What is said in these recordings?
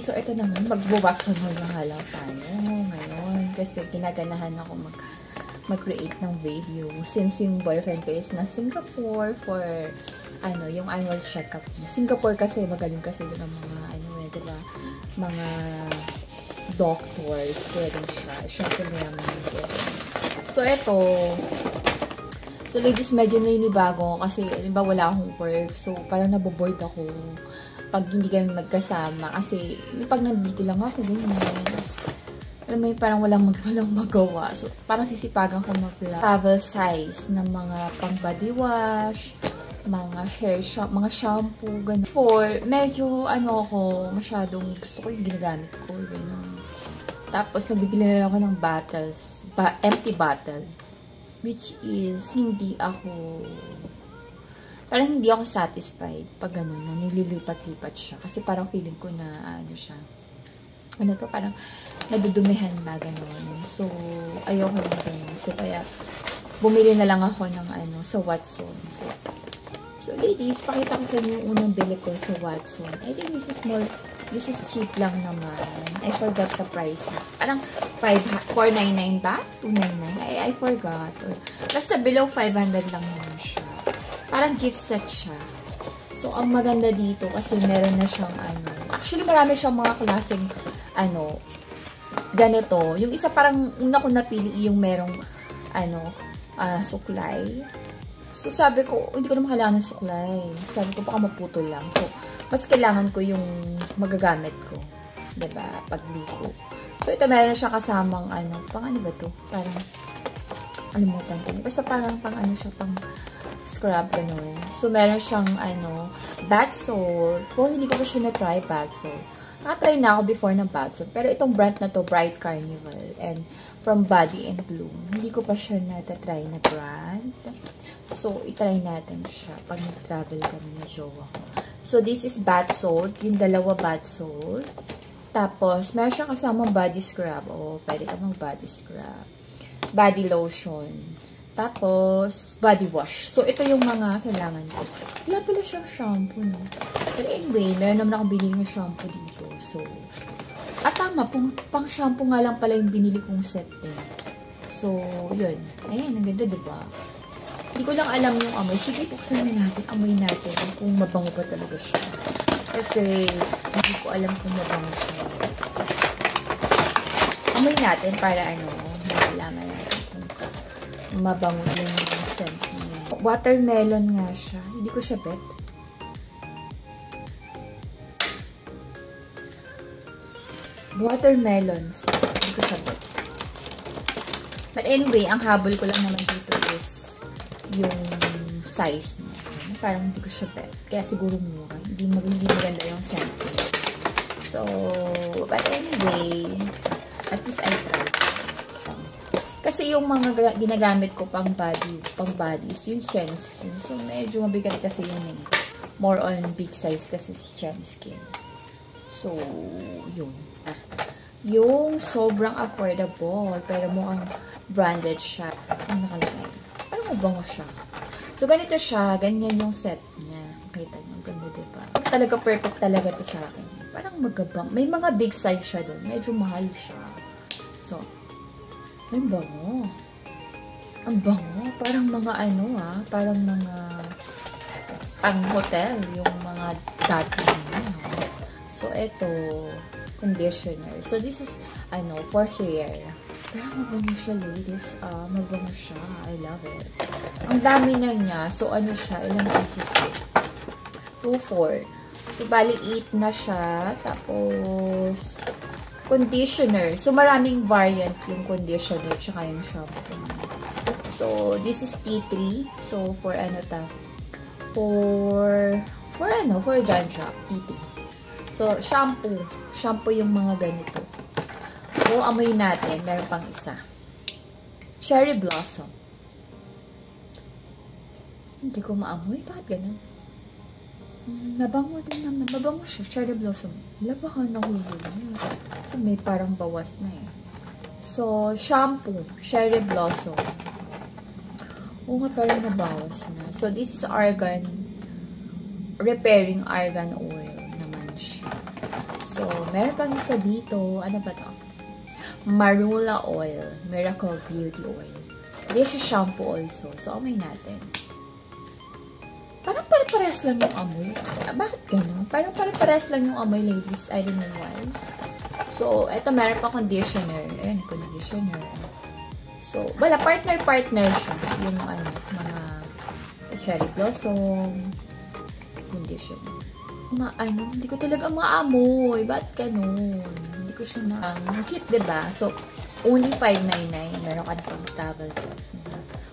ladies, so ito naman, magbo-Watson haul na halaw tayo ngayon. Kasi ginaganahan ako mag-create ng video. Since yung boyfriend ko is na Singapore for, yung annual check-up. Singapore kasi, magaling kasi doon ang mga, diba, mga doctors. Pwedeng siya. Siyempre naman yun. So, ito, so ladies, medyo ninibago kasi, wala akong work. So, parang naboboard ako pag hindi kami magkasama. Kasi, pag nandito lang ako, ganyan. Alam mo, parang walang magawa. So, parang sisipagan ko travel size ng mga pang body wash, mga hair shampoo, mga shampoo, gano'n. For, medyo, masyadong gusto ko yung ginagamit ko, gano'n. Tapos, nabibili na ako ng bottles, empty bottle. Which is, parang hindi ako satisfied pag gano'n, na nililipat-lipat siya. Kasi parang feeling ko na, parang nadudumihan ba, gano'n. So, ayoko na gano'n. So, kaya, bumili na lang ako ng, sa Watson. So, ladies, pakita ko sa inyo yung unang bili ko sa Watson. I think this is cheap lang naman. I forgot the price na. Parang, 499 ba? 299? I forgot. Basta below 500 lang naman siya. Parang gift set siya. So, ang maganda dito kasi meron na siyang actually, marami siyang mga klaseng ganito. Yung isa parang una ko napili yung merong suklay. So, sabi ko, hindi ko naman kailangan ng suklay. Sabi ko, baka maputol lang. So, mas kailangan ko yung magagamit ko. Diba? Pagligo. So, ito meron siya kasamang pang ba to? Parang, alimutan ko. Basta parang siya, pang scrub, gano'n. So, meron siyang, bath salt. Hindi ko pa siya na-try bath salt. Nakatry na ako before ng bath salt. Pero itong brand na to, Bright Carnival. And from Body and Bloom. Hindi ko pa siya na-try na brand. So, itry natin siya pag nag-travel kami na jowa ko. So, this is bath salt. Yung dalawa bath salt. Tapos, meron siyang kasamang body scrub. Pwede ka mag-body scrub. Body lotion. Tapos, body wash. So, ito yung mga kailangan ko. Wala pala siyang shampoo, no? Pero anyway, meron naman akong binili ng shampoo dito. So, tama. Pang shampoo nga lang pala yung binili kong set eh. So, yun. Ayan, ang ganda, diba? Hindi ko lang alam yung amoy. Sige, buksan na natin. Amoy natin kung mabango ba talaga siya. Kasi, hindi ko alam kung mabango siya. So, amoy natin para malaman natin kung mabango yung scent niya. Watermelon nga siya. Hindi ko siya bet. Watermelons. Hindi ko siya bet. But anyway, ang habol ko lang naman dito is yung size niya. Parang hindi ko siya bet. Kaya siguro mura. Hindi maganda yung scent. So, but anyway, at least I tried. Kasi yung mga ginagamit ko pang body is yung Chen Skin. So, medyo mabigat kasi yun eh. More on big size kasi si Chen Skin. So, yun. Yung sobrang affordable, pero mukhang branded siya. Ang nakalagay. Parang mabango siya. So, ganito siya. Ganyan yung set niya. Kita niyo. Ang ganda, diba? Talaga perfect talaga to sa akin. Parang magabang. May mga big size siya doon. Medyo mahal siya. So, ang bango. Ang bango. Parang mga parang mga pang hotel. Yung mga dati niya. So, ito, conditioner. So, this is, for hair. Pero mabango siya, ladies. Mabango siya. I love it. Ang dami na niya. So, siya? Ilang pieces ito? 2, 4. So, bali 8 na siya. Tapos, conditioner. So, maraming variant yung conditioner tsaka yung shampoo. So, this is T3. So, for for dandruff. T3. So, shampoo. Shampoo yung mga ganito. So, amoy natin. Meron pang isa. Cherry Blossom. Hindi ko maamoy. Bakit ganun? Nabango din naman. Mabango siya. Cherry Blossom. Wala baka nahulog na. So, may parang bawas na eh. So, shampoo. Cherry Blossom. Oo nga, parang nabawas na. So, this is argan. Repairing argan oil naman siya. So, meron pang isa dito. Ano ba to? Marula Oil. Miracle Beauty Oil. This is shampoo also. So, amoy natin. Parang pare-parehas lang yung amoy. Bakit gano'n? Parang pare-parehas lang yung amoy, ladies. I don't know why. So, eto meron pa conditioner. Ayan, conditioner. So, wala, partner-partner siya. Yung ano, mga cherry blossom, conditioner. Hindi ko talaga maamoy. Ba't ganun? Hindi ko siya ang cute, diba? So, only $5.99. Meron ka na pang travel set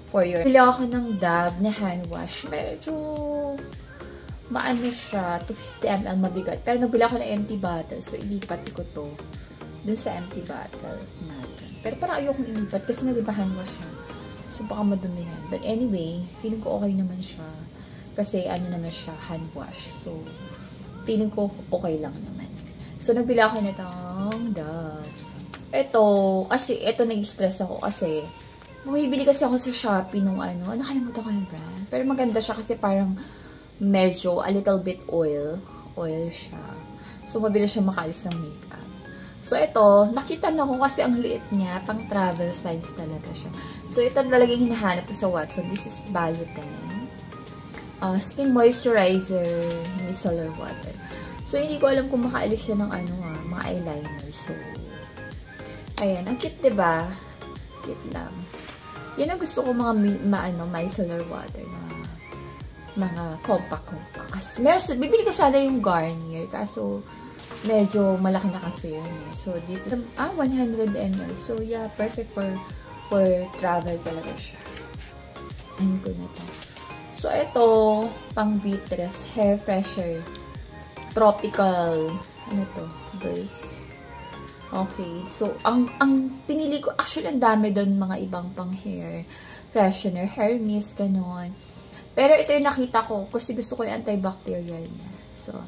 for your... Pili ako ng Dove na hand wash. Medyo maano siya. 250 ml mabigat. Pero nabili ako ng empty bottle. So, ilipat ko to dun sa empty bottle natin. Pero parang ayokong ilipat kasi naliba hand wash siya. So, baka madumihan. But anyway, feeling ko okay naman siya. Kasi ano naman siya, hand wash. So, feeling ko okay lang naman. So, nagbili ako nitong Dove. Ito, kasi ito nag-stress ako kasi bumibili kasi ako sa Shopee nung nakalimutan ko yung brand. Pero maganda siya kasi parang medyo a little bit oil siya. So, mabilis siya makaalis ng makeup. So, ito, nakita na ko kasi ang liit niya, pang travel size talaga siya. So, ito talagang hinahanap ko sa Watson. This is Biotin. Skin moisturizer, micellar water. So, hindi ko alam kung makaalis siya ng mga eyeliner. So, ayan. Ang cute, diba? Cute lang. Yan ang gusto ko mga micellar water na mga compact. Kasi, bibili ko sana yung Garnier. Kaso, medyo malaki na kasi yun. So, this is 100 ml. So, yeah, perfect for travel talaga siya. Ayun ko na to. So, ito, pang Beatrice Hair Fresher Tropical, Burst. Okay. So, ang pinili ko, actually, ang dami doon mga ibang pang hair freshener, hair mist, ganon. Pero ito yung nakita ko kasi gusto ko yung antibacterial niya. So,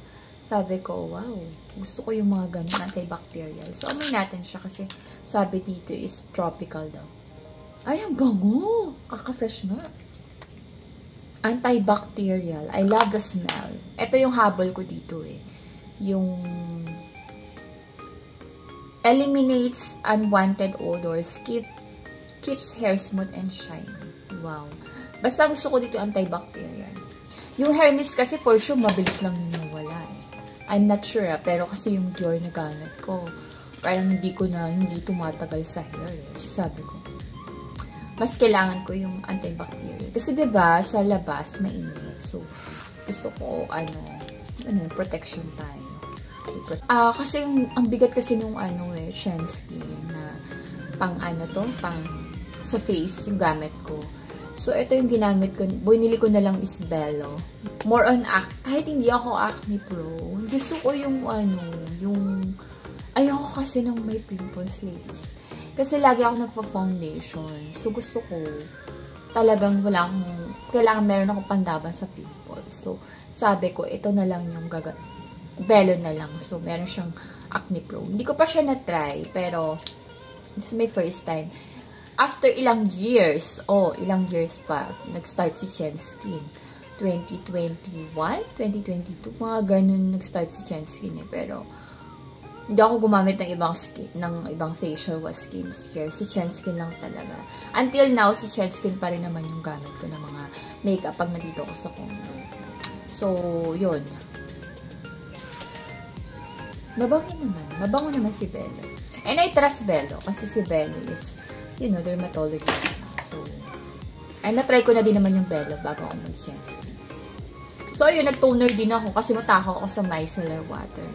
sabi ko, wow, gusto ko yung mga ganon, antibacterial. So, amoy natin siya kasi sabi dito is tropical daw. Ay, ang bango! Kaka-fresh nga. Antibacterial. I love the smell. Ito yung habol ko dito eh. Yung eliminates unwanted odors, keeps hair smooth and shiny. Wow. Basta gusto ko dito antibacterial. Yung hair mist kasi for sure mabilis lang yung nawala eh. I'm not sure pero kasi yung Dior na gamit ko, parang hindi tumatagal sa hair eh. Sabi ko, mas kailangan ko yung antibacterial. Kasi diba, sa labas, mainit. So, gusto ko, protection tayo. Kasi ang bigat kasi nung Shenskin na pang sa face, yung gamit ko. So, ito yung ginamit ko. Binili ko na lang is Bello. More on kahit hindi ako acne prone, gusto ko yung ayoko kasi ng may pimples, ladies. Kasi lagi ako nagpa-foundation. So, gusto ko talagang kailangan meron ako pandaban sa pimples. So, sabi ko, ito na lang yung Bello na lang. So, meron siyang acne prone. Hindi ko pa siya na-try, pero this is my first time. After ilang years pa, nag-start si Shenskin. 2021, 2022, mga ganun nag-start si Shenskin eh. Pero, hindi ako gumamit ng ibang facial wash skincare. Si Shenskin lang talaga. Until now, si Shenskin pa rin naman yung gamit ko ng mga makeup pag nandito ako sa condo. So, yun. Mabango naman si Bello. And I trust Bello kasi si Bello is, dermatologist. So, na-try ko na din naman yung Bello bago ako mag-Shenskin. So, ayun, nag-toner din ako kasi matakaw ako sa micellar water.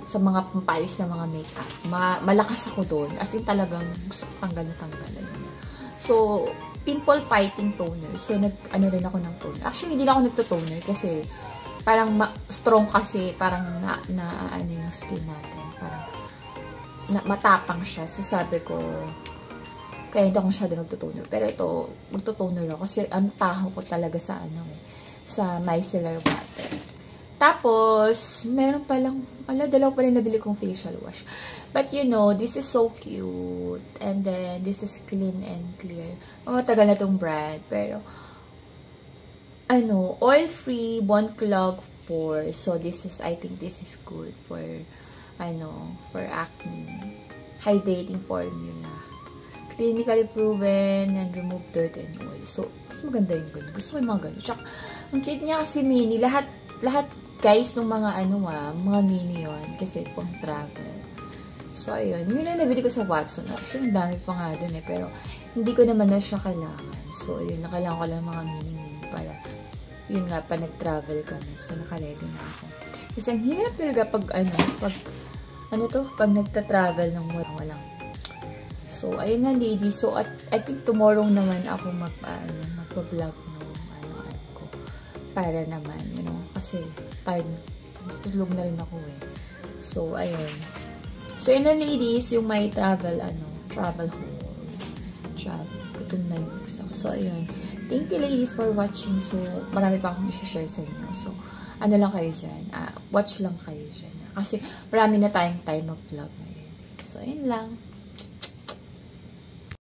Sa mga pampalis na mga makeup. Malakas ako doon. As in talagang gusto ko tanggal. So, pimple fighting toner. So, rin ako ng toner. Actually, hindi na ako nagto-toner kasi parang strong kasi. Parang yung skin natin. Parang matapang siya. So, sabi ko, kaya hindi ako masyado nagto-toner. Pero ito, magto-toner ako kasi taho ko talaga sa sa micellar water. Tapos, meron palang, dalawa pala nabili kong facial wash. But this is so cute. And then, this is clean and clear. Matagal na tong brand. Pero, oil-free, won't clog pores. So, I think this is good for for acne. Hydrating formula. Clinically proven and remove dirt and oil. So, mas maganda yung ganun. Gusto ko yung mga ganun. Tsaka, ang cute niya kasi mini. Lahat guys, nung mga mga mini yun. Kasi pang travel. So, ayun. Yun lang nabili ko sa Watson. Actually, ang dami pa nga dun eh. Pero, hindi ko naman na siya kailangan. So, ayun. Kailangan ko lang mga mini-mini para, yun nga, pa nag-travel kami. So, nakaready na ako. Kasi, ang hirap talaga pag nagta-travel ng walang. So, ayun nga, ladies. So, I think tomorrow naman ako magpa-vlog ng ko. Para naman, kasi time, tulog na rin ako eh. So, ayun. So, yun na, ladies, yung may travel haul. Gutom na yung isa. So, ayun. Thank you, ladies, for watching. So, marami pa akong i-share sa inyo. So, lang kayo dyan. Watch lang kayo dyan. Kasi, marami na tayong time mag-vlog ngayon. So, ayun lang.